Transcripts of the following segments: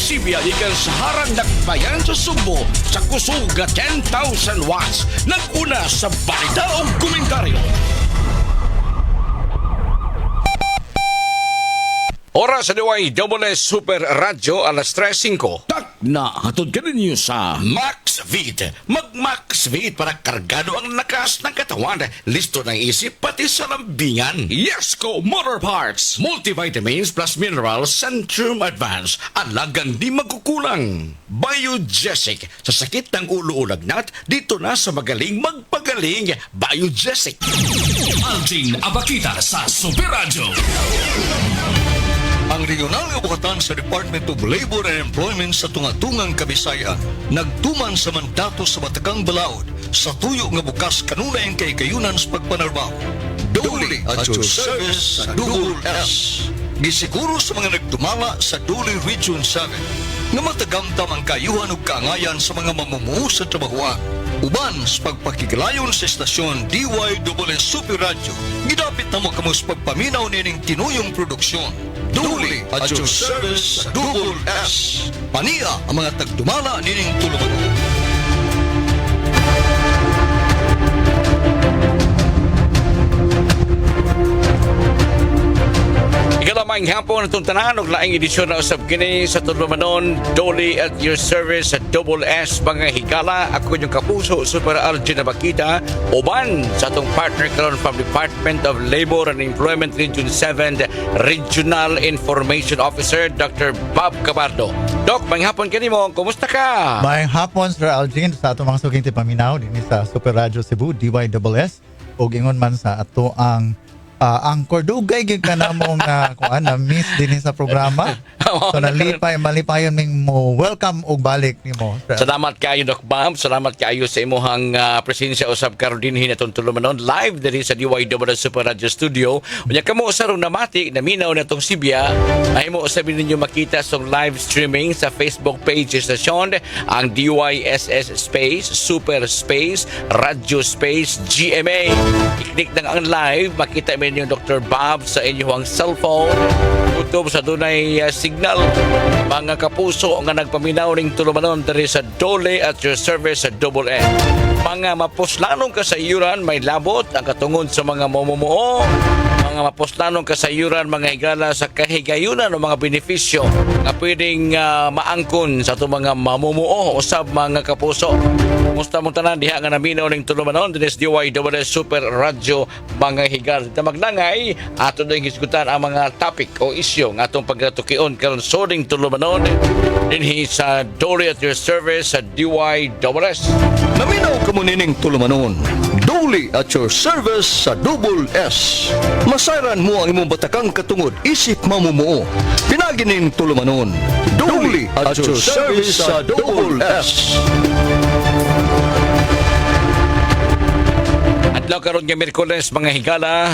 Sibia ikan sa harang dakbayan sa Subo sa kusog nga 10,000 watts. Naguna sa balita o komentaryo. Oras sa diway WS Super Radio alas 3:05. Tak na hatod ka ninyo sa Max Vid. Mag-Max Vid para kargado ang lakas ng katawan, listo ng isip pati sa lambingan. Yesco Motor Parts, multivitamins plus minerals, Centrum Advance, alagang di magkukulang. Biogesic, sa sakit ng ulo o lagnat, dito na sa magaling magpagaling. Biogesic. Alvin Abakita sa Super Radio. Ang regional nga bukatan sa Department of Labor and Employment sa tunga-tungang Kabisayan nagtuman sa mandato sa Batakang Balaod sa tuyo nga bukas kanunay ang kay-kayunan sa pagpanarbaho. Duli at your service sa Double S. Gisiguro sa mga nagtumala sa Duli Region 7 nga matagamtam ang kayuhan ug kaangayan sa mga mamumuo sa trabahoan. Uban sa pagpakikilayon sa estasyon DYWS Super Radio, gidapit na mo kamo sa pagpaminaw nining tinuyong produksyon. Duli at your service sa Double S. Paniya ang mga tagdumala nining tulumanon. Ikalamang hapon itong tanan og laing edisyon na usab kini sa tulumanon. Doli at your service sa Double S mga higala. Ako yung kapuso Super Alvin Abakita, uban sa atong partner karon from Department of Labor and Employment Region 7 Regional Information Officer Dr. Bob Cabardo. Doc, may hapon kanimo, kumusta ka? Maayong hapon, Sir Alvin, sa atong mga suging tipaminaw din sa Super Radio Cebu, DYSS, o gingon man sa ato ang angkor dugay gyud ka na mong na miss din sa programa. So malipayon ming mo welcome og balik nimo. Salamat kayo Doc Bob, salamat kayo sa imong presensya usab karon dinhi natong tulumanon live diri sa DYWS Super Radio Studio. Unya kamo sa ron namati naminaw natong Sibya, ay mo usabin ninyo makita sa live streaming sa Facebook page station ang DYSS Space Super Space Radio Space GMA. I-click na ang live, makita mo yung Dr. Bob sa inyong cellphone, YouTube sa dunay signal. Mga kapuso nga nagpaminaw ning tulumanon diri sa Dole at your service sa Double N. Mga mapuslanong kasayuran may labot ang katungod sa mga mamumuo. Mga mapuslanong kasayuran mga higala sa kahigayunan o mga benepisyo nga pwedeng maangkon sa itong mga mamumuo usab mga kapuso. Musta mong tanan diha nga naminaw ning tulumanon diri sa DYWS Super Radio mga higal. Magnangay ato na hisgutan ang mga topic o isyu nga atong pagatukion karon soding tulumanon dinhi sa Dole at your service sa DYWS. Naminaw kamo nining tulumanon. Duli at your service sa Double S. Masayran mo ang imong batakang katungod isip mamumuo. Pinaginin tulumanon. Duli at your service sa Double S. Adlaw karon nga Miyerkules mga higala.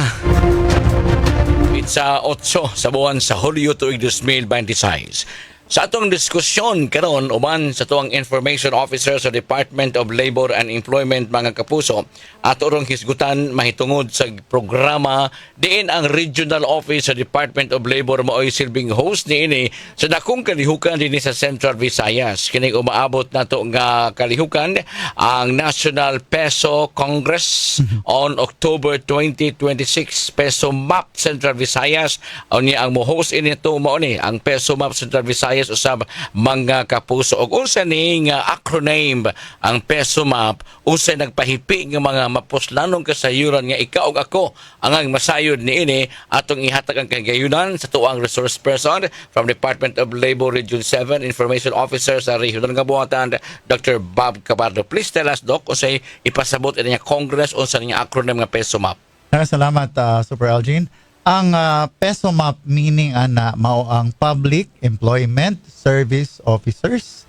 Sa 8 sa buwan sa Hulyo tuig 2026. Sa atong diskusyon karon uman sa tuwang Information Officer sa Department of Labor and Employment mga kapuso, ato rong hisgutan mahitungod sa programa diin ang Regional Office sa Department of Labor mao'y silbing host niini sa dakong kalihukan dinhi sa Central Visayas. Kini umaabot nato nga kalihukan ang National Peso Congress on October 2026. Peso Map Central Visayas unya ang mo-host inito mao ni ang Peso Map Central Visayas usab mga kapuso. Og unsa ni nga acronym ang Peso Map, unsay nagpahipi nga mga mapuslanong kasayuran nga ikaw ug ako ang masayod niini atong ihatag ang kagayunan sa tuang resource person from Department of Labor Region 7 Information Officer sa Regional nga buhatan Dr. Bob Cabardo. Please tell us Doc unsay ipasabot ini nga Congress unsa ni nga acronym nga Peso Map. Salamat Super Alvin. Ang Peso Map meaning ana mao ang Public Employment Service Officers.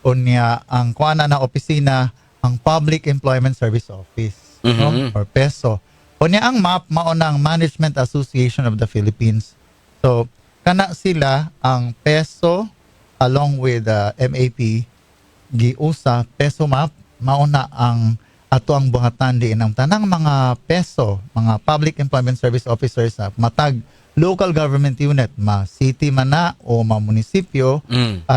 Unya ang kuana na opisina ang Public Employment Service Office, no? Or PESO. Unya ang MAP mao nang Management Association of the Philippines. So kana sila ang PESO along with MAP giusa. Peso Map mao na ang ato ang buhatan diin ang tanang mga PESO, mga Public Employment Service Officers sa matag local government unit, ma city man na o ma munisipyo,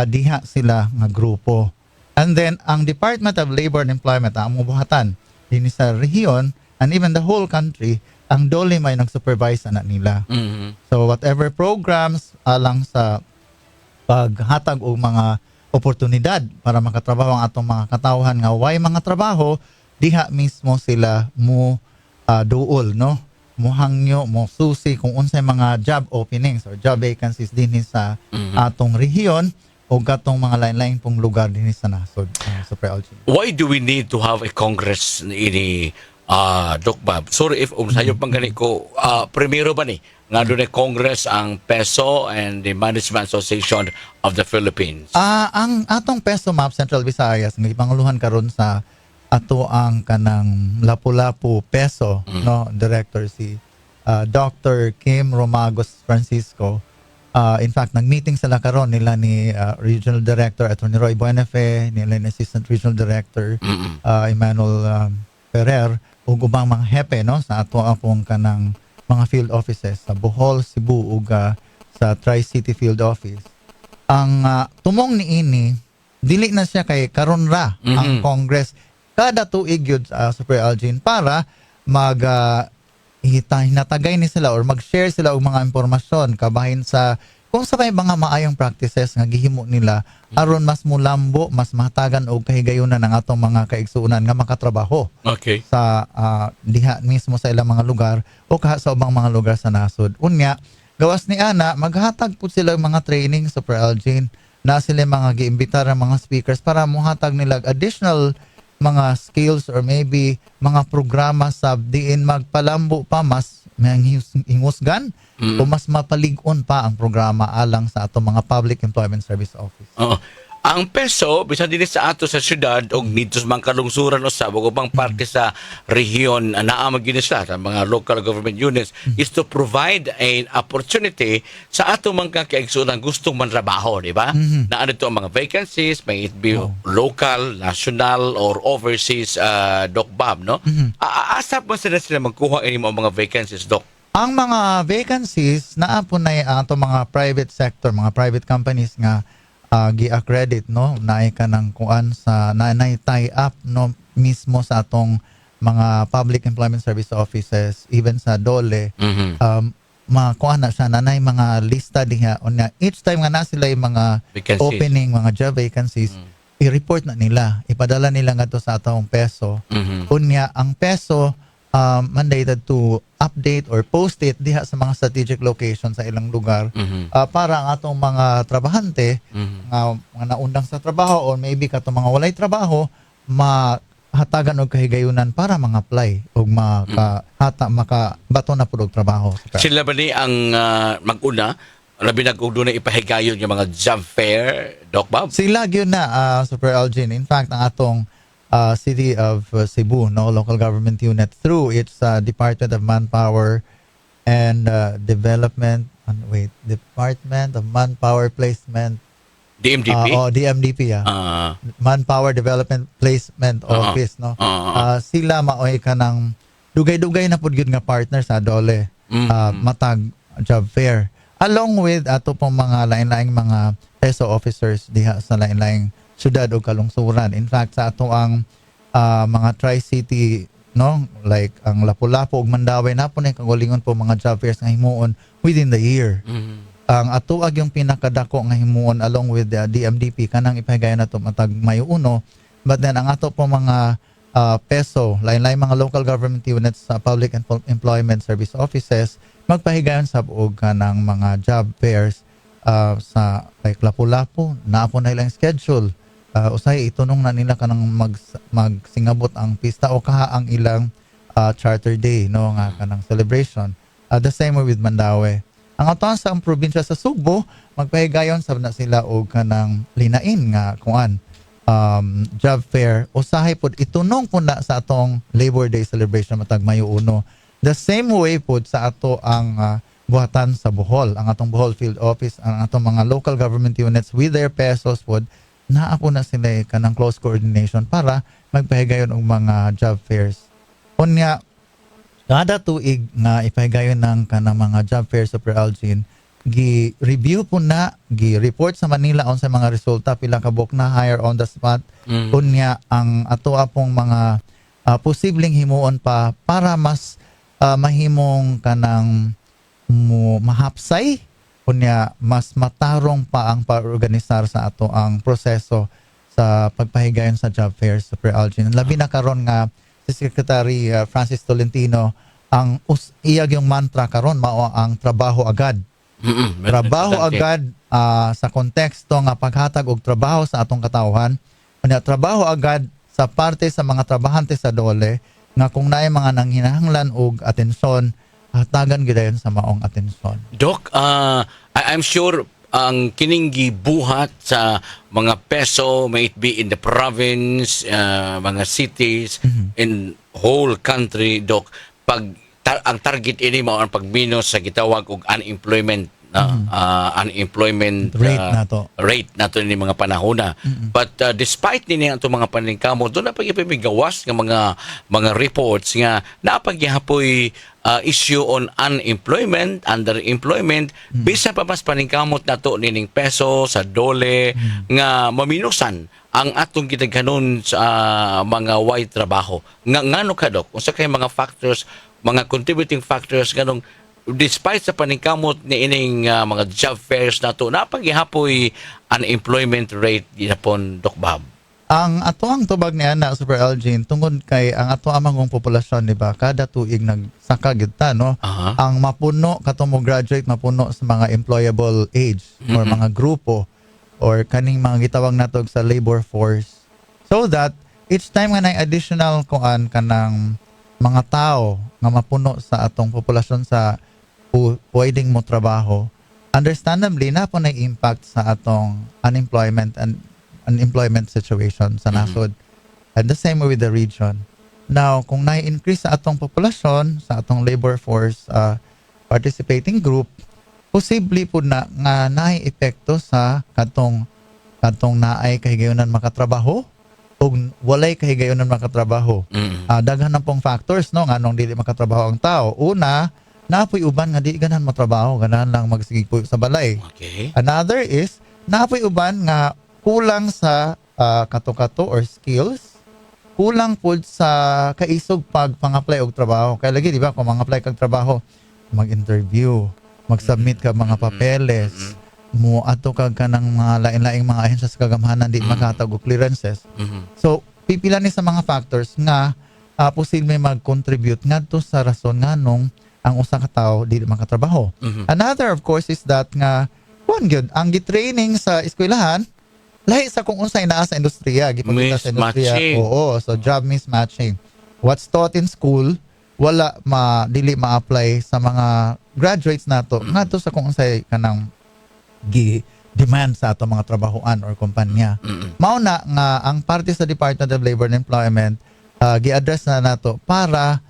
diha sila nga grupo. And then ang Department of Labor and Employment ang mubuhatan din sa rehiyon and even the whole country, ang DOLE may nag-supervise na nila. So whatever programs alang sa paghatag og mga oportunidad para makatrabaho ang atong mga katawhan nga way mga trabaho, diha mismo sila mo duol, no? Muhangyo, mo susi kung unsay mga job openings or job vacancies din sa atong rehiyon o katong mga lain-lain pong lugar din sa nasod. Super LG. Why do we need to have a Congress ini Doc Bob? Sorry if sayo pang gani ko, primero ba ni nga doon Congress ang PESO and the Management Association of the Philippines? Ang atong Peso Map Central Visayas nga ipanguluhan karon sa ato ang kanang Lapu-Lapu Peso, no, director si Dr. Kim Romagos Francisco. In fact, nag-meeting sila karon nila ni Regional Director Attorney Roy Buenafe, nila ni Assistant Regional Director Emmanuel Ferrer, ug ubang mga hepe, no, sa ato apong kanang mga field offices sa Bohol, Cebu ug sa Tri-City Field Office. Ang tumong niini dili na siya kay karon ra ang Congress kada tuig yun Super Algin para mag hinatagay ni sila or mag-share sila og mga impormasyon kabahin sa kung sa may mga maayong practices nga gihimo nila aron mas mulambo, mas mahatagan og kahigayunan ng atong mga kaigsuonan nga makatrabaho Okay. sa diha mismo sa ilang mga lugar o kaha sa ubang mga lugar sa nasod. Unya, gawas ni ana maghatag pud sila og mga training Super Algin na sila mga giimbitar ang mga speakers para muhatag nila additional mga skills or maybe mga programa sa diin magpalambo pa mas hingusgan o mas mapalig-on pa ang programa alang sa ato mga Public Employment Service Office. Oo. Ang PESO, bisan din sa ato sa syudad o dito sa mga kalungsuran o sa bang parte sa rehiyon na ginisla sa mga local government units is to provide an opportunity sa ato mga kaigsunan gustong manrabaho, di ba? Na ano ito ang mga vacancies, may it be local, national, or overseas, Doc Bob, no? Asap mo sila magkuha ini mga vacancies, Doc? Ang mga vacancies naa po na ato mga private sector, mga private companies nga gi-accredit, no, naay ka ng kuan sa naay tie up, no, mismo sa atong mga Public Employment Service Offices, even sa DOLE. Makuha na siya nanay mga lista diha unya each time nga na sila yung mga Vacancies. opening, mga job vacancies, i-report na nila, ipadala nila nga to sa atong PESO. Unya ang PESO mandated to update or post it diha sa mga strategic locations sa ilang lugar para ang atong mga trabahante nga naundang sa trabaho or maybe katong mga walay trabaho mahatagan og kahigayunan para mga apply og makabato na pud og trabaho. Sila ba ni ang mag-una? Labi na kung doon na ipahigayon yung mga job fair, Doc Bob? Sila gyud na Super Algin. In fact, ang atong City of Cebu, no, local government unit through its Department of Manpower and Development Department of Manpower Placement DMDP? DMDP Manpower Development Placement Office, no. Sila maoy kanang dugay-dugay na pud gyud nga partner sa DOLE matag job fair along with ato pong mga lain-laing mga PESO officers diha sa lain-laing syudad o kalungsuran. In fact, sa ato ang mga Tri-City, no, like ang Lapu-Lapu ug Mandaue na po na kagulingon po mga job fairs nga himuon within the year. Ang atuag yung pinakadako nga himuon along with the DMDP kanang ipahigayon nato matag Mayo 1, but then ang ato po mga PESO, lain-lain mga local government units sa Public Employment Service Offices magpahigayon sa og kanang mga job fairs sa like Lapu-Lapu na po na ilang schedule. Usay itunong na nila kanang magsingabot ang pista o kaha ang ilang Charter Day, no, nga kanang celebration. The same way with Mandaue. Ang aton sa probinsya sa Subo magpahigayon sab na sila og kanang linain nga kuan job fair. Usahay pod itunong po na sa atong Labor Day celebration matag Mayo 1. The same way pod sa ato ang buhatan sa Bohol, ang atong Bohol Field Office, ang atong mga local government units with their pesos pod naa po na sila kanang close coordination para magpahigayon og mga job fairs. Unya Kada tuig nga ipahigayon ng kanang mga job fair, Super Algin, gi-review po na, gi-report sa Manila on sa mga resulta, pila ka book na hire on the spot. Unya ang atoa pong mga posibleng himuon pa para mas mahimong kanang mahapsay, unya mas matarong pa ang pag-organisar sa ato ang proseso sa pagpahigayon sa job fair, Super Algin. Labi na karon nga si Secretary Francis Tolentino, ang iyag yung mantra karon mao ang trabaho agad. Trabaho agad sa konteksto nga paghatag og trabaho sa atong katawhan. Unya trabaho agad sa parte sa mga trabahante sa dole nga kung naay mga nanghinahanglan og atensyon, hatagan gidayon sa maong atensyon. Doc, I'm sure ang kining gibuhat sa mga peso, may it be in the province, mga cities, in whole country, Doc, ang target ini mao ang pagminos sa gitawag og unemployment unemployment rate nato ni mga panahona. But despite nini ang mga paningkamot, doon na pagipimigawas nga mga reports nga napagyapoy issue on unemployment, underemployment, bisa pa mas paningkamot nato nining peso sa dole nga maminusan ang atong gidaghanon sa mga wide trabaho. Ngano ka, Dok? Unsa kay mga factors, mga contributing factors ganong despite sa paningkamot ni ining mga job fairs nato, napagyapoy unemployment rate gihapon, Doc Bob? Ang ato ang tubag ni ana, Super Algin, tungod kay ang ato amang populasyon, di ba, kada tuig nagsaka gyud ta, no? Ang mapuno katong mo graduate mapuno sa mga employable age or mga grupo or kaning mga gitawag nato sa labor force, so that each time nga nay additional kuan kanang mga tao nga mapuno sa atong populasyon sa pwedeng mo trabaho, understandably na po na impact sa atong unemployment situation sa nasod. And the same way with the region. Now, kung na-increase sa atong populasyon, sa atong labor force participating group, posible po na nga na-epekto sa katong naay kahigayonan makatrabaho o walay kahigayonan makatrabaho. Daghan na pong factors, no, nga nung dili makatrabaho ang tao. Una, napoy uban nga di ganahan matrabaho, ganahan lang magsigig po sa balay. Okay. Another is, napoy uban nga kulang sa kato-kato or skills, kulang po sa kaisog pang-apply og trabaho. Kaya lagi, di ba, kung mag-apply kag trabaho, mag-interview, mag-submit ka mga papeles, mo ato kag kanang mga lain-laing mga ahensya sa kagamhanan, di makatag og clearances. So, pipila ni sa mga factors nga posible mag-contribute ngadto sa rason nga nung ang usa ka tawo dili makatrabaho. Another, of course, is that nga kuan gyud ang gitraining sa eskwelahan lahi sa kung unsay naa sa industriya, gipakita sa industriya. Oo, so job mismatching. What's taught in school wala dili ma-apply sa mga graduates nato ngadto sa kung unsay kanang demand sa ato mga trabahoan or kumpanya. Mao na nga ang parte sa Department of Labor and Employment gi-address na nato para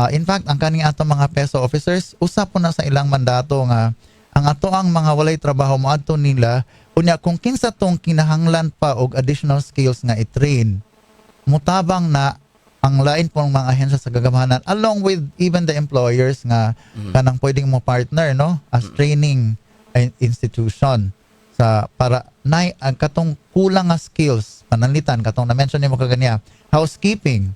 in fact ang kaning ato mga peso officers usap po na sa ilang mandato nga ang ato ang mga walay trabaho moadto nila unya kung kinsa tong kinahanglan pa og additional skills nga i-train, mutabang na ang lain pong mga ahensya sa gagamahanan along with even the employers nga kanang pwedeng mo partner, no, as training institution sa para nay ang katong kulang nga skills pananlitan katong na-mention nimo kaganya housekeeping.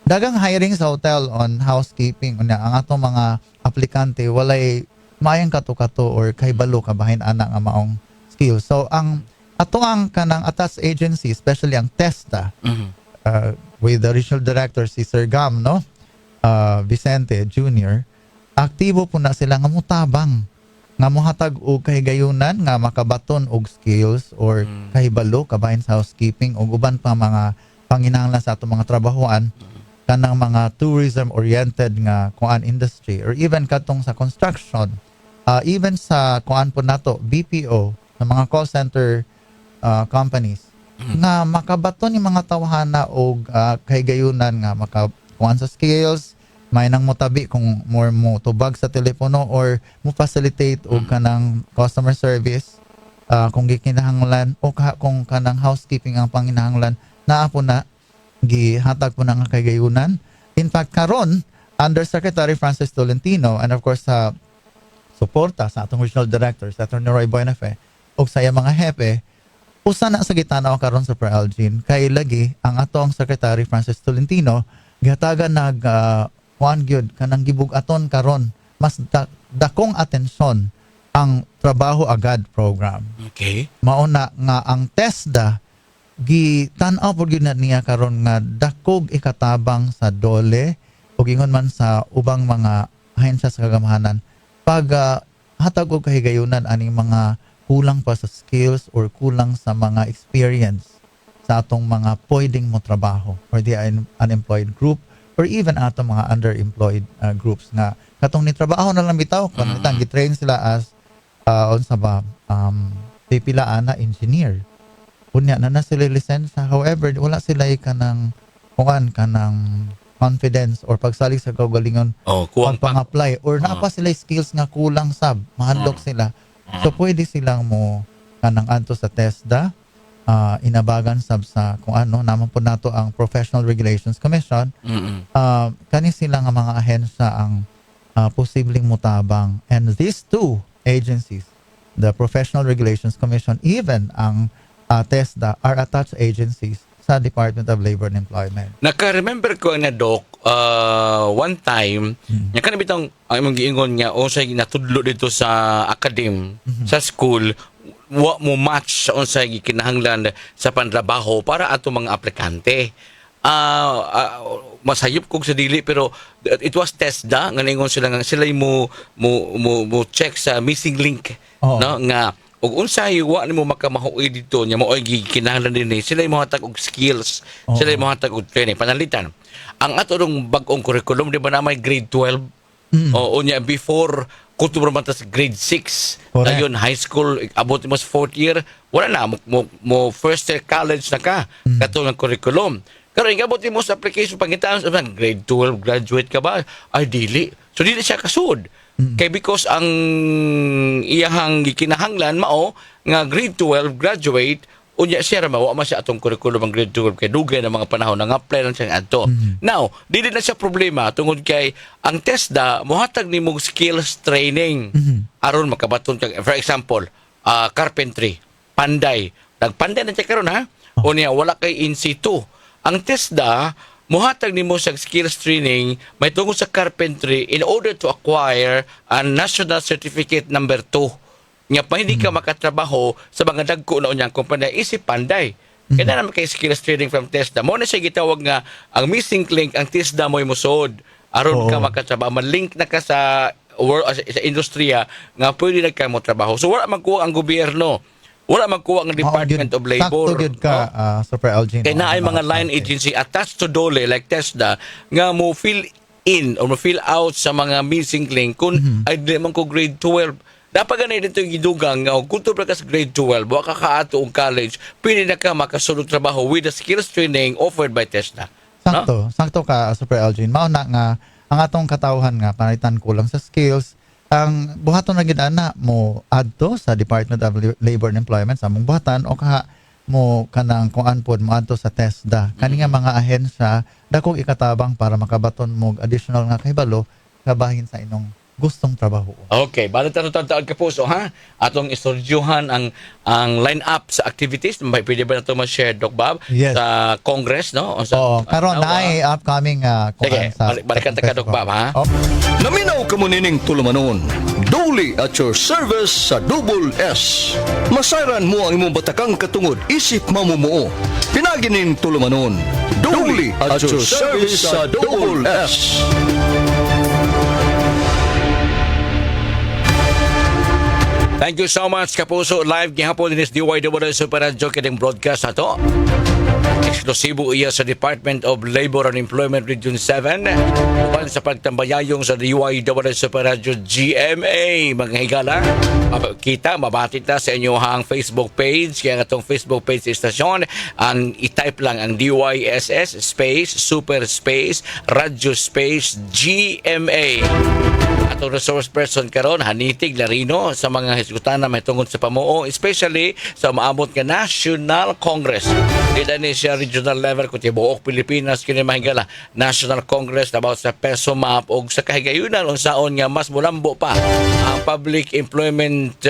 Dagang hiring sa hotel on housekeeping unya ang atong mga aplikante walay maayong kato-kato or kahibalo kabahin ana nga maong skills. So ang ato ang kanang attached agency, especially ang TESTA, with the regional director si Sir Gam, no, Vicente Jr., aktibo po na sila nga mutabang nga mohatag og kahigayunan nga makabaton og skills or kahibalo kabahin sa housekeeping ug uban pa mga panginahanglan sa atong mga trabahoan kanang mga tourism oriented nga kuan industry or even katong sa construction, even sa kuan po nato BPO sa mga call center companies nga makabaton ni mga tawhana og kahigayunan nga makakuan sa skills, may nang motabi kung more mo tubag sa telepono or mo facilitate og kanang customer service kung gikinahanglan o kung kanang housekeeping ang panginahanglan naa po na gihatag po na nga kahigayunan. In fact karon Undersecretary Francis Tolentino and of course sa suporta sa atong Regional Director, sa Atty. Roy Buenafe, o sa iyang mga hepe, usa na sa gitanaw karon sa Super Elgin, kay lagi ang atong Secretary Francis Tolentino, gihatagan kuan gyud kanang gibug-aton karon mas dakong atensyon ang trabaho agad program. Okay. Mauna nga ang TESDA gitan-aw pud gyud na niya karon nga dakog ikatabang sa dole ug ingon man sa ubang mga ahensya sa kagamahanan pag hatag og kahigayunan aning mga kulang pa sa skills or kulang sa mga experience sa atong mga pwedeng mo trabaho or the unemployed group or even atong mga underemployed groups nga katong ni trabaho na lang bitaw kun mitang gitrain sila as unsa ba pipilaan na engineer unya na sila lisensya, however wala sila kanang kanang confidence or pagsalig sa kaugalingon kuwang pang-apply or naa pa sila skills nga kulang sab mahadlok sila, so pwede silang mo kanang adto sa TESDA, inabagan sab sa kung ano naman po nato ang Professional Regulations Commission. Kani sila nga mga ahensya ang posibleng mutabang, and these two agencies, the Professional Regulations Commission, even ang TESDA, are attached agencies sa Department of Labor and Employment. Naka-remember ko na, Doc, one time, yung kanabitang ang imong giingon niya, unsay natudlo dito sa academe, sa school, wa mo match sa unsay gikinahanglan sa pantrabaho para ato mga aplikante. Masayop kog sa dili, pero it was TESDA nga ningon sila nga sila mo check sa missing link, no, nga ug unsay wa nimo makamahuoy dito nya maoy gikinahanglan dinhi sila mo hatag og skills, sila mo hatag og training panalitan. Ang ato rong bag-ong curriculum di ba na may grade 12 o unya before kuto man ta sa grade 6 dayon high school abot mo sa 4th year wala na mo first year college na ka kato ng curriculum. Pero ingabot mo sa application pangitaan sa grade 12 graduate ka ba ay dili, so dili siya kasud. Kay because ang iyahang gikinahanglan mao nga grade 12 graduate unya siya ra wa man siya atong curriculum ang grade 12 kay dugay na mga panahon nang apply lang siya adto. Now, dili na siya problema tungod kay ang TESDA mohatag nimo skills training aron makabaton kag for example, carpentry, panday. Nagpanday na siya karon ha. Unya wala kay in situ. Ang TESDA mohatag nimo sa skills training may tungod sa carpentry in order to acquire a national certificate number 2 nga pa hindi ka makatrabaho sa mga dagko na unyang kumpanya isip panday. Kaya naman kay skills training from TESDA mo na siya gitawag nga ang missing link ang TESDA mo'y musod aron ka makatrabaho ma-link na ka sa sa industriya nga pwede na ka mo trabaho. So wala magkuha ang gobyerno, wala magkuha ang Department of Labor. Sakto gyud ka, Super Elgin. Kaya na ay mga line agency attached to DOLE like TESDA nga mo fill in or mo fill out sa mga missing link kung ay di man ko grade 12. Dapat ganun dito yung gidugang nga kung ka sa grade 12, waka ka ato ang college, pwede na ka makasulog trabaho with the skills training offered by TESDA. Sakto ka, Super Elgin. Mao na nga ang atong katawhan nga panitan kulang sa skills. Ang buhaton na gid ana mo adto sa Department of Labor and Employment sa among buhatan o kaha mo kanang kuan pod mo adto sa TESDA kani nga mga ahensya dakog ikatabang para makabaton mo additional nga kahibalo kabahin sa inong gustong trabaho. Okay, bala taon ka puso ha. Atong istoryuhan ang line-up sa activities. Pwede ba na ito ma-share, Doc Bob? Yes. Sa Congress, no? Karon na ay upcoming sige, balikan ta ka, Doc Bob, ha? Naminaw ka mo nining tulumanon. Duli at your service sa Double S. Masayran mo ang imong batakang katungod isip mamumuo. Pinaginin tulumanon. Duli at your service sa Double S. Thank you so much, Kapuso. Live gihapon din is DYWR Super Radio kining broadcast na to. Eksklusibo iya sa Department of Labor and Employment Region 7 uban sa pagtambayayong sa DYWR Super Radio GMA. Mga higala, mabati ta sa inyong Facebook page. Kaya nga itong Facebook page sa istasyon, ang i-type lang ang DYSS space, Super space, Radio space, GMA. At atong resource person karon hanitig larino sa mga hisgutan na may tungod sa pamuo, especially sa maabot nga National Congress. Dili ni siya regional level kundi buok Pilipinas kini mahigala National Congress about sa peso map o sa kahigayunan unsaon nga mas mulambo pa ang Public Employment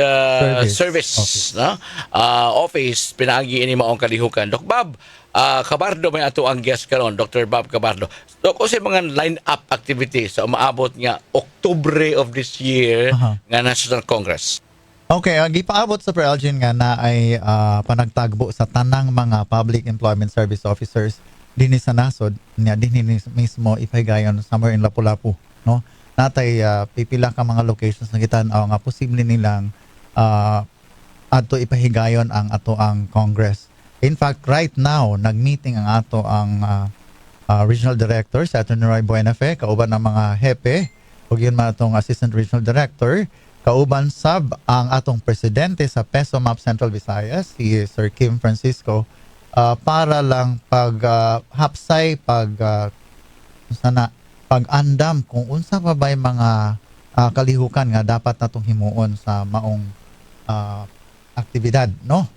Service no? Office pinaagi ini maong kalihukan. Dok Bob Cabardo may ato ang guest karon, Dr. Bob Cabardo. Dok, kasi mga line-up activities sa umaabot nga Oktubre of this year nga National Congress. Okay, gipaabot sa Algin nga na ay panagtagbo sa tanang mga Public Employment Service Officers dinhi sa nasod niya dinhi mismo ipahigayon somewhere in Lapu-Lapu, no? Natay pipila ka mga locations na gitan-aw nga posible nilang adto ipahigayon ang ato ang Congress. In fact, right now nagmeeting ang ato ang Regional Director sa Atty. Roy Buenafe kauban ng mga hepe ug yun man atong Assistant Regional Director kauban sab ang atong presidente sa Peso Map Central Visayas, si Sir Kim Francisco, para lang hapsay pag-andam kung unsa pa bay mga kalihukan nga dapat natong himuon sa maong aktibidad, no?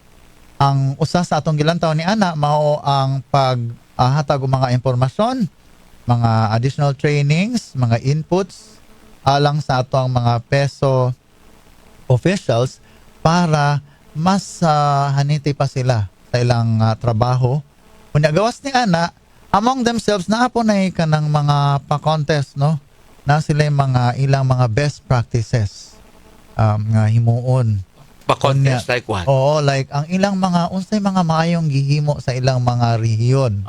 Ang usa sa atong gilantaw ni ana mao ang paghatag og mga impormasyon, mga additional trainings, mga inputs alang sa ato ang mga peso officials para mas haniti pa sila sa ilang trabaho. Unya gawas ni ana among themselves na po na kanang mga pa-contest, no? Na sila yung mga ilang mga best practices nga himuon. Pa-contest like what? Oo, like ang ilang mga unsay mga maayong gihimo sa ilang mga rehiyon.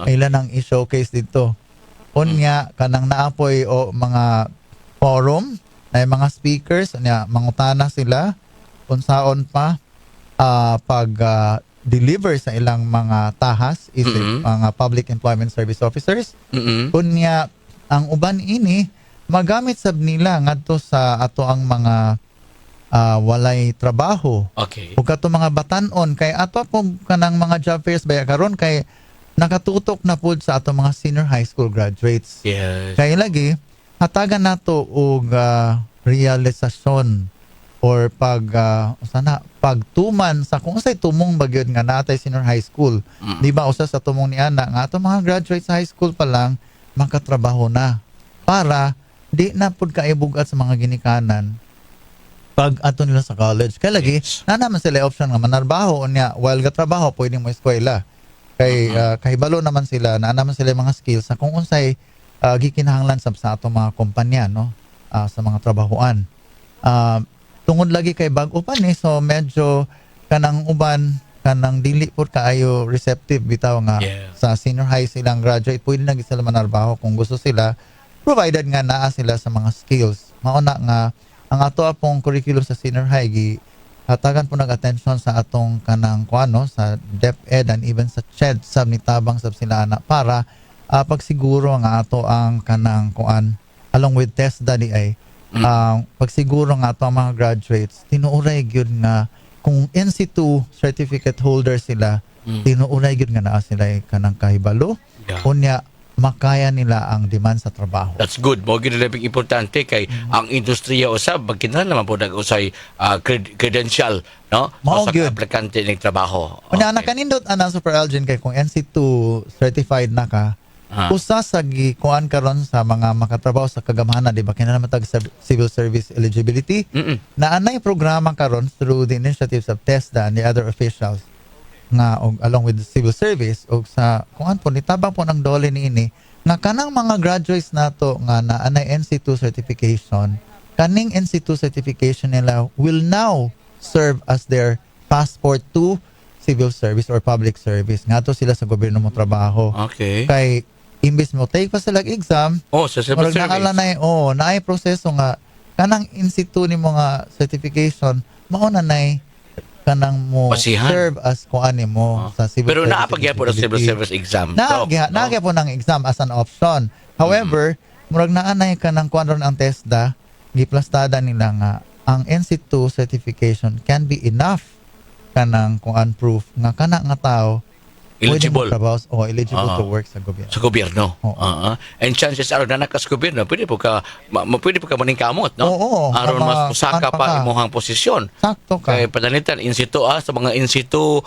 Ilan ang i-showcase dito. Unya kanang naapoy o mga forum na mga speakers unya mangutana sila unsaon pa pag deliver sa ilang mga tahas is mga Public Employment Service Officers. Unya ang uban ini magamit sab nila ngadto sa ato ang mga walay trabaho. Okay. Ug kato mga batan-on kay ato pong kanang mga job fairs baya karon kay nakatutok na pud sa ato mga senior high school graduates. Yes. Kay lagi hatagan nato og realisasyon or pagtuman sa kung unsay tumong bagyod nga natay senior high school. Di ba usa sa tumong ni ana nga ato mga graduates sa high school pa lang makatrabaho na para di na pud kaibugat sa mga ginikanan pag ato nila sa college. Kaya lagi, na naman sila option nga manarbaho unya while gatrabaho pwedeng mo eskwela. Kay kahibalo naman sila, na naman sila mga skills sa kung unsay gikinahanglan sa ato mga kumpanya, no? Sa mga trabahoan. Tungod lagi kay bag-o pa ni, so medyo kanang uban kanang dili pud kaayo receptive bitaw nga sa senior high silang graduate pwede na sila manarbaho kung gusto sila provided nga naa sila sa mga skills. Mauna nga ang ato apong curriculum sa senior high hatagan po nag-attention sa atong kanang kuano sa DepEd and even sa CHED sab nitabang sab sila ana para pagsiguro nga ato ang kanang kuan along with TESDA di ay pagsiguro nga ato ang mga graduates tinuuray gyud nga kung NC2 certificate holder sila tinuuray gyud nga naa sila kanang kahibalo unya makaya nila ang demand sa trabaho. That's good. Mo gid labing importante kay ang industriya usab magkinahanglan naman po nag-usay credential, no? Sa aplikante ning trabaho. Unya ana kanindot ana Super Algin kay kung NC2 certified na ka, usa sa gikuan karon sa mga makatrabaho sa kagamhanan, di ba kinahanglan matag civil service eligibility na anay programa karon through the initiatives of TESDA and the other officials nga along with the civil service og sa kuan po nitabang po ng dole niini nga kanang mga graduates nato nga naanay NC2 certification, kaning NC2 certification nila will now serve as their passport to civil service or public service ngadto sila sa gobyerno mo trabaho. Okay. Kay imbis mo take pa sila exam sa civil service naay proseso nga kanang NC2 ni mga certification mao na nay kanang mo serve as kuan mo sa civil pero service. Pero naapagya po ng civil service exam. Naagya po ng exam as an option. However, murag naanay kanang kuan ron ang TESDA, giplastada nila nga ang NC2 certification can be enough kanang kuan proof nga kana nga tao Eligible eligible to work sa gobyerno. sa gobyerno. Oo. And chances are na nakas gobyerno, pwede po ka maningkamot, no? Oo, Aron mas kan pusaka pa ka. pa imong posisyon. Sakto ka. Kay padanitan in situ sa mga in situ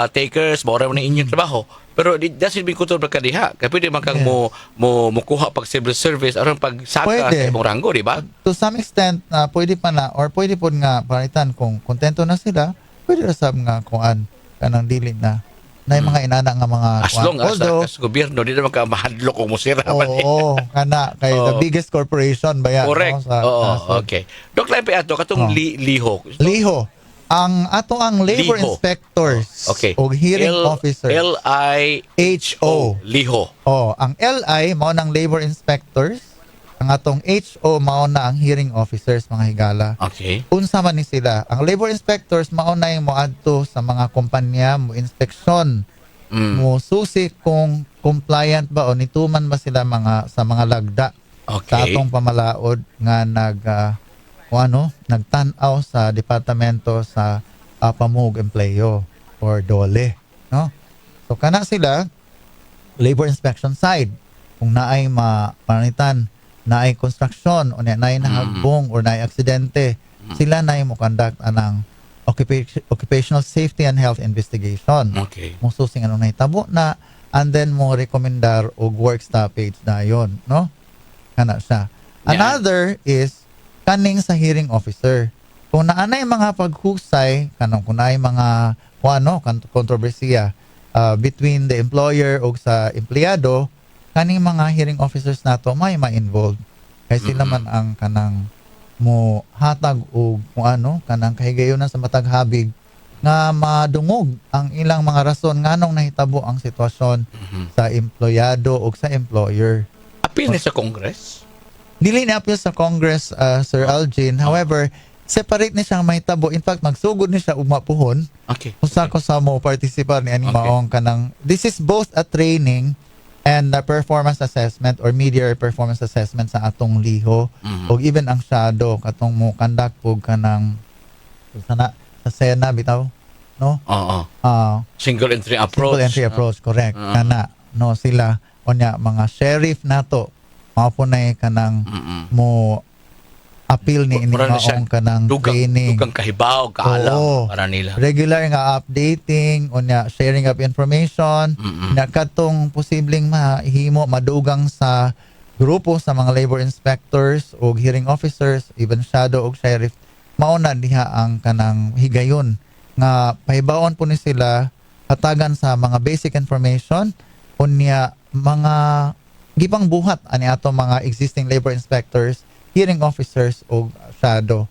takers mao ra man inyong trabaho. Pero it doesn't mean kutob ka diha. Kay pwede man kang Yes. mo kuha pag civil service aron pag saka Pwede. sa imong ranggo, di ba? To some extent, pwede pa na, or pwede po nga palitan kung kontento na sila, pwede na sab nga kuan kanang dili na yung mga inana nga mga As long as Although, sa gobyerno di naman ka mahadlok o musira man. oo, kana kay the Oo. biggest corporation ba yan? Correct. No, sa Oo, nasod. okay. Dok lang pa ato katong Oh. liho. Liho. Ang labor Liho. inspectors Okay. o hearing officers. L-I-H-O. Liho. Ang LI mao nang labor inspectors, ang atong HO mao na ang hearing officers mga higala. Okay. Unsa man ni sila? Ang labor inspectors mao na yung moadto sa mga kumpanya, mo inspeksyon, mo susi kung compliant ba o nituman ba sila sa mga lagda sa Okay. atong pamalaod nga nagtan-aw sa departamento sa pamug empleyo or DOLE, no? So kana sila labor inspection side kung naay mapanitan, naay construction o naay nahagbong or naay aksidente, sila naay mo conduct anang occupational safety and health investigation. Okay. Mo susing anong nahitabo na, and then mo rekomendar og work stoppage dayon, no? Kana siya. Yeah. Another is kaning sa hearing officer. Kung naanay mga paghusay kanang kung naay mga kontrobersiya between the employer o sa empleyado, kaning mga hearing officers nato may ma-involved. Kay sila man ang kanang mo hatag og kanang kahigayonan sa matag habig nga madungog ang ilang mga rason nganong nahitabo ang sitwasyon sa empleyado o sa employer. Apil ni sa Congress. Dili na appeal sa Congress, Sir Algin. However, separate ni siyang mahitabo. In fact, magsugod ni siya umapuhon. Okay. Usa ko sa mo participar ni ani Okay. maong kanang this is both a training and a performance assessment or media performance assessment sa atong liho o even ang shadow katong mo conduct pug kanang sa Sena bitaw, no? Oo. Single entry approach. Simple entry approach, correct. Kana no sila onya mga sheriff nato mao po na kanang mo appeal ni ini Mura na siya maong kanang training. dugang kahibaw, kaalam Oo. para nila. Regular nga updating unya sharing of information na katong posibleng mahimo madugang sa grupo sa mga labor inspectors o hearing officers, even shadow o sheriff, mao na diha ang kanang higayon nga pahibaon po ni sila hatagan sa mga basic information unya mga gipang buhat ani ato mga existing labor inspectors, hearing officers o shadow.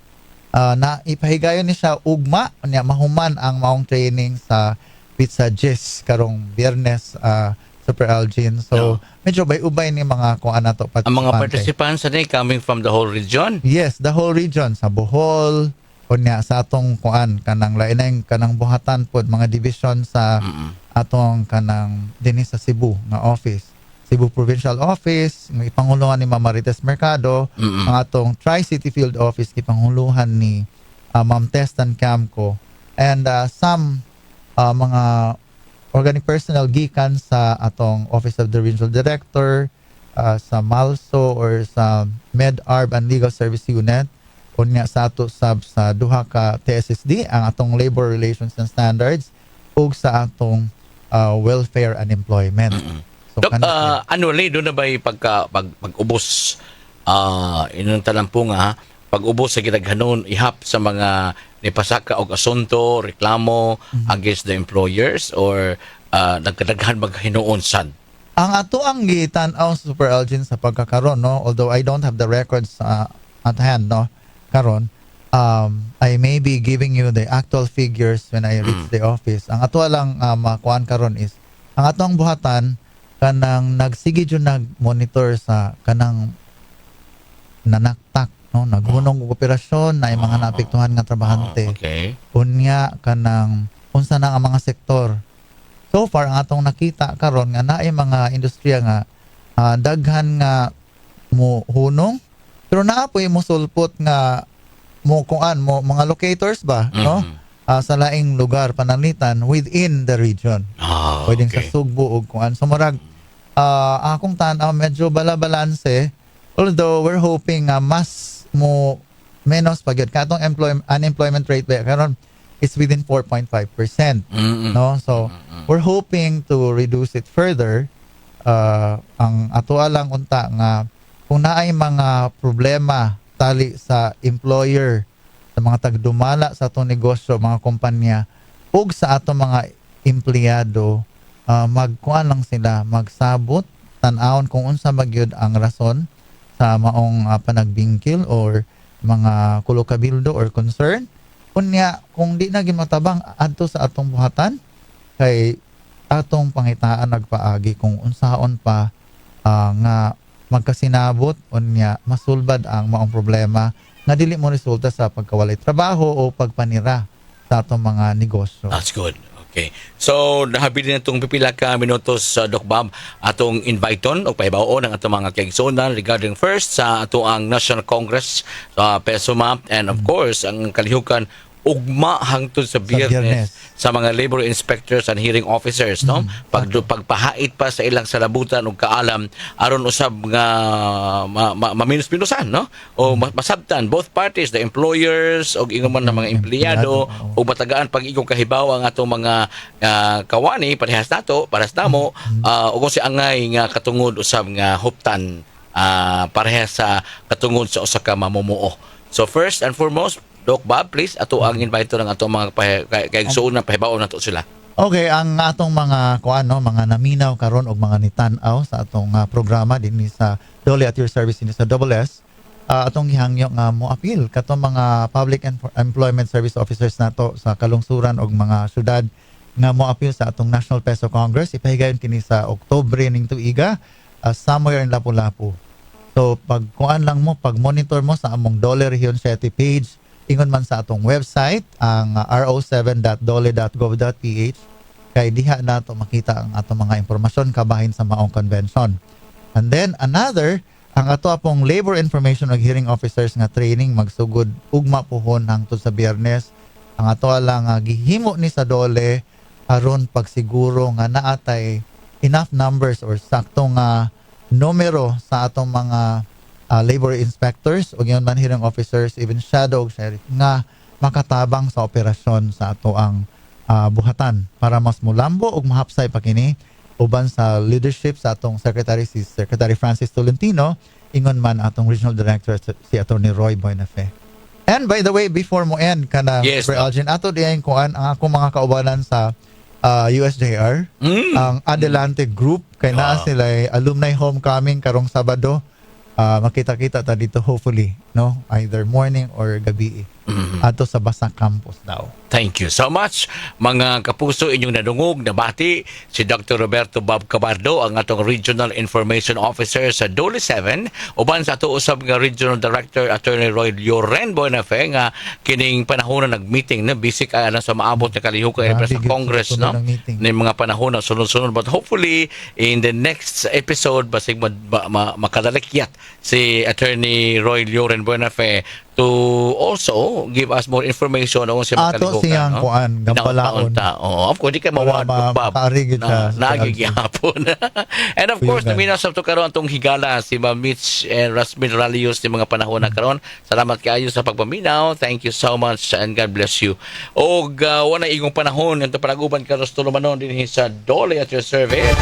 Na ipahigayon ni siya ugma unya mahuman ang maong training sa Pizza Gis karong Biyernes, Super Algin. So medyo bay-ubay ni mga kung ano to Ang mga participants ani coming from the whole region. Yes, the whole region sa Bohol unya sa atong kuan kanang lainay kanang buhatan pod mga division sa atong kanang dinhi sa Cebu nga office. Cebu Provincial Office, ng ipanguluhan ni Ma'am Marites Mercado, ang atong Tri-City Field Office, ipanguluhan ni Ma'am Testan Camco, and some mga organic personnel gikan sa atong Office of the Regional Director, sa MALSO or sa Med-Arb and Legal Service Unit, unya sa ato sab sa duha ka TSSD, ang atong Labor Relations and Standards, ug sa atong Welfare and Employment. So, Dok, annually, doon na ba pag-ubos, inong talampo nga, pag-ubos sa gitaghanon, ihap sa mga nipasaka o asunto, reklamo against the employers or nagkadaghan maghinuon sad? Ang ato ang gitan-aw Super Algin sa pagkakaroon, no? Although I don't have the records at hand, no? Karon, I may be giving you the actual figures when I reach the office. Ang ato lang makuan karon is, ang atong buhatan, kanang nagsige jud nag-monitor sa kanang nanaktak, no? Naghunong og operasyon na mga naapektuhan nga trabahante. Okay. Unya kanang unsa na ang mga sektor. So far ang atong nakita karon nga naay mga industriya nga daghan nga mo hunong, pero naapoy mo sulpot nga mo kuan mo mga locators ba, no? sa laing lugar pananglitan within the region. Pwedeng sa Sugbo o kuan. So murag akong tanaw medyo bala-balanse, although we're hoping mas mo menos pagyud katong unemployment rate ba karon is within 4.5%. No? So we're hoping to reduce it further. Ang ato lang unta nga kung naay mga problema tali sa employer, sa mga tagdumala sa atong negosyo, mga kumpanya, ug sa atong mga empleyado, magkuan lang sila, magsabot, tan-awon kung unsa magyud ang rason sa maong panagbingkil or mga kulo-kabildo or concern. Kunya, kung di na gimatabang adto sa atong buhatan, kay atong pangitaan nagpaagi kung unsaon pa nga magkasinabot unya masulbad ang maong problema nga dili mo resulta sa pagkawalay trabaho o pagpanira sa atong mga negosyo. That's good. Okay. So, nahabilin na itong pipila ka minutos sa Doc Bob atong inviton o pahibaon ng atong mga kaigsunan regarding first sa ato ang National Congress sa PESOMAP and of course, ang kalihukan ugma hangtod sa Biyernes sa mga labor inspectors and hearing officers, no? Pagpahait pa sa ilang salabutan ug kaalam aron usab nga maminus-minusan, no? O masabtan both parties, the employers ug ingon man ng mga empleyado ug matagaan pag igong kahibaw ang atong mga kawani parehas nato, parehas namo ug kung si angay nga katungod usab nga huptan parehas sa katungod sa usa ka mamumuo. So first and foremost, Doc Bob, please, ato ang invite ng atong mga kaigsuon na pahibaon nato sila. Okay, ang atong mga mga naminaw karon og mga nitan-aw sa atong programa dinhi sa Dole at your service dinhi sa Double S, atong gihangyo nga mo appeal katong mga public employment service officers nato sa kalungsuran og mga syudad nga mo appeal sa atong National Peso Congress. Ipahigayon kini sa Oktubre ning tuiga, somewhere in Lapu-Lapu. So pag kuan lang mo, pag monitor mo sa among Dole Region 7 page, ingon man sa atong website ang ro7.dole.gov.ph, kay diha nato makita ang atong mga impormasyon kabahin sa maong convention. And then another, ang ato apong labor information ug hearing officers nga training magsugod ugma puhon hangtod sa Biyernes. Ang ato lang gihimo ni sa Dole aron pagsiguro nga naatay enough numbers or saktong numero sa atong mga labor inspectors o yun man hearing officers, even shadow sheriff nga makatabang sa operasyon sa ato ang buhatan para mas mulambo o mahapsay pa kini uban sa leadership sa atong secretary si Secretary Francis Tolentino, ingon man atong regional director si Attorney Roy Buenafe. And by the way, before mo end kana Yes, Algin, ato diyan kuan ang akong mga kaubanan sa USJR, ang Adelante Group, kay naa sila alumni homecoming karong Sabado. Makita-kita ta dito hopefully, no, either morning or gabi ato sa Basa Campus daw. Thank you so much. Mga kapuso, inyong nadungog, nabati si Dr. Roberto Bob Cabardo, ang atong Regional Information Officer sa Dole 7, uban sa ato usab nga Regional Director Attorney Roy Loren Buenafe nga kining panahon na nag-meeting na busy kaya na sa maabot na kalihukan sa Congress, no? Ni mga panahon na sunod-sunod, but hopefully in the next episode basig makadalikyat si Attorney Roy Loren Buenafe to also give us more information on sa mga ato siyang kuan gampalaon. Of course, di ka mawad kaarigid sa nagigihapon. And of course, naminaw sa to karon atong higala si Ma'am Mitch and Rasmin Ralios ni mga panahon na karon. Salamat kayo sa pagpaminaw. Thank you so much and God bless you. Og wala igong panahon ito panaguban karon sa tulumanon din sa Dole at your service.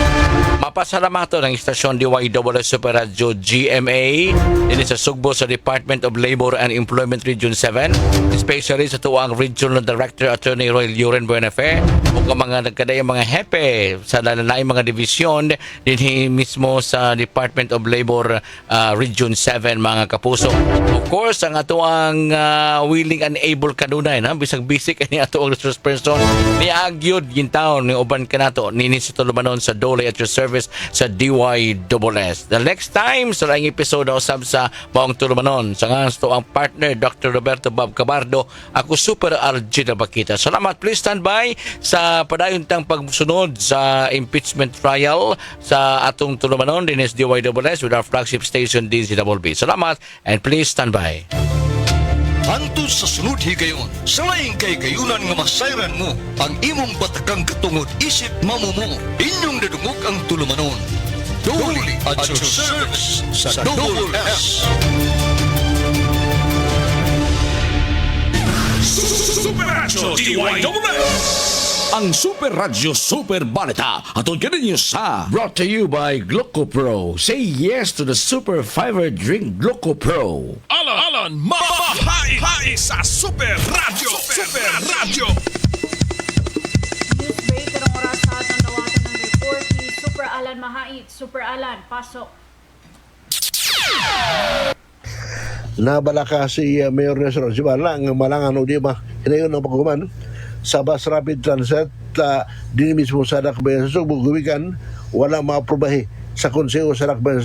Mapasalamat ng istasyon DYWS Super Radio GMA din sa Sugbo sa Department of Labor and Employment Region 7, especially sa tuwang Regional Director Attorney Roy Loren Buenafe o mga nagkadayang mga hepe sa lalayang mga division din mismo sa Department of Labor Region 7, mga kapuso. Of course, ang atuang willing and able kanunay na bisag basic ni atuang resource person ni agyod gintaon ni uban kanato nini sa tulumanon sa Dole at your service sa DYWS. The next time sa laing episode usab sa maong tulumanon sa ngasto ang partner Dr. Roberto Bob Cabardo, ako Super RG Abakita. Salamat. Please stand by sa padayuntang pagsunod sa impeachment trial sa atong tulumanon din is DYWS with our flagship station DZWB. Salamat and please stand by. Hantod sa sunod higayon, sa laing kahigayunan nga masayran mo, ang imong batakang katungod isip mamumo, inyong nadungog ang tulumanon. Duli at your service sa Double S. Super Radio DYWS. Ang Super Radio Super Balita atong kaninyo sa Brought to you by Glucopro. Say yes to the Super Fiber Drink Glucopro. Alan Mahai sa Super Radio. Super Radio. Newsbreak, karong oras sa atong dawatan ng report ni Super Alan Mahait. Super Alan, pasok. Nabala ka si Mayor Nestor Sibala ang malangan o di ba hinayon ang pagkuman sa bus rapid transit din mismo sa Dakbayan sa Subo gumikan wala maaprobahi sa konseho sa Dakbayan